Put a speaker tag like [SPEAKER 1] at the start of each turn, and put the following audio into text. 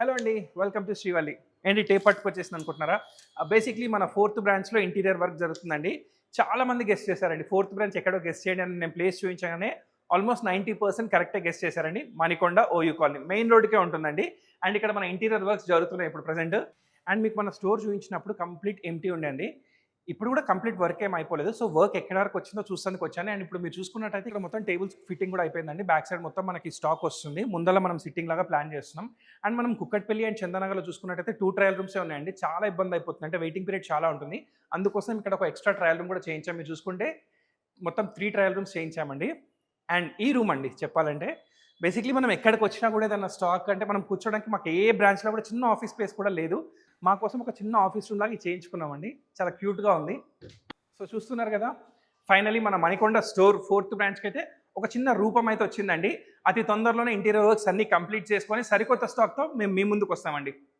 [SPEAKER 1] Hello అండి. Welcome to Srivalli. ఏంటి tape పట్టుకొచ్చేసింది అనుకుంటున్నారా? బేసిక్‌లీ మన ఫోర్త్ బ్రాంచ్‌లో ఇంటీరియర్ వర్క్ జరుగుతుందండి. చాలా మంది గెస్ చేశారండి. ఫోర్త్ బ్రాంచ్ ఎక్కడో గెస్ చేయండి అని నేను ప్లేస్ చూపించగానే ఆల్మోస్ట్ 90% కరెక్టే గెస్ చేశారండి. Manikonda OU colony. మెయిన్ రోడ్డుకే ఉంటుందండి. అండ్ ఇక్కడ మన ఇంటీరియర్ వర్క్స్ జరుగుతున్నాయి ఇప్పుడు ప్రెజెంట్. అండ్ మీకు మన స్టోర్ చూపించినప్పుడు కంప్లీట్ ఎంప్టీ ఉండే అండి. ఇప్పుడు కూడా కంప్లీట్ వర్క్ ఏమి అయిపోలేదు. సో, వర్క్ ఎక్కడి వరకు వచ్చిందో చూస్తానికి వచ్చాను. అండ్ ఇప్పుడు మీరు చూసుకున్నట్టయితే ఇక్కడ మొత్తం టేబుల్స్ ఫిట్టింగ్ కూడా అయిపోయిందండి. బ్యాక్ సైడ్ మొత్తం మనకి స్టాక్ వస్తుంది. ముందల మనం సిట్టింగ్ లాగా ప్లాన్ చేస్తున్నాం. అండ్ మనం కుక్కట్పల్లి అండ్ చందనగర్‌లో చూసుకున్నట్టయితే 2 ట్రయల్ రూమ్సే ఉన్నాయండి. చాలా ఇబ్బంది అయిపోతుంది. అంటే వెయిటింగ్ పీరియడ్ చాలా ఉంటుంది. అందుకోసం ఇక్కడ ఒక ఎక్స్‌ట్రా ట్రయల్ రూమ్ కూడా చేయించాం. మీరు చూసుకుంటే మొత్తం 3 ట్రయల్ రూమ్స్ చేయించామండి. అండ్ ఈ రూమ్ అండి చెప్పాలంటే బేసిక్‌లీ మనం ఎక్కడికొచ్చినా కూడా ఏదైనా స్టాక్ అంటే మనం కూర్చోవడానికి మాకు ఏ బ్రాంచ్‌లో కూడా చిన్న ఆఫీస్ స్పేస్ కూడా లేదు. మా కోసం ఒక చిన్న ఆఫీస్ రూమ్ లాగా ఇది చేయించుకున్నామండి. చాలా క్యూట్‌గా ఉంది. సో చూస్తున్నారు కదా! ఫైనల్లీ మన మణికొండ స్టోర్ ఫోర్త్ బ్రాంచ్‌కైతే ఒక చిన్న రూపం అయితే వచ్చిందండి. అతి తొందరలోనే ఇంటీరియర్ వర్క్స్ అన్నీ కంప్లీట్ చేసుకొని సరికొత్త స్టాక్‌తో మేము మీ ముందుకొస్తామండి.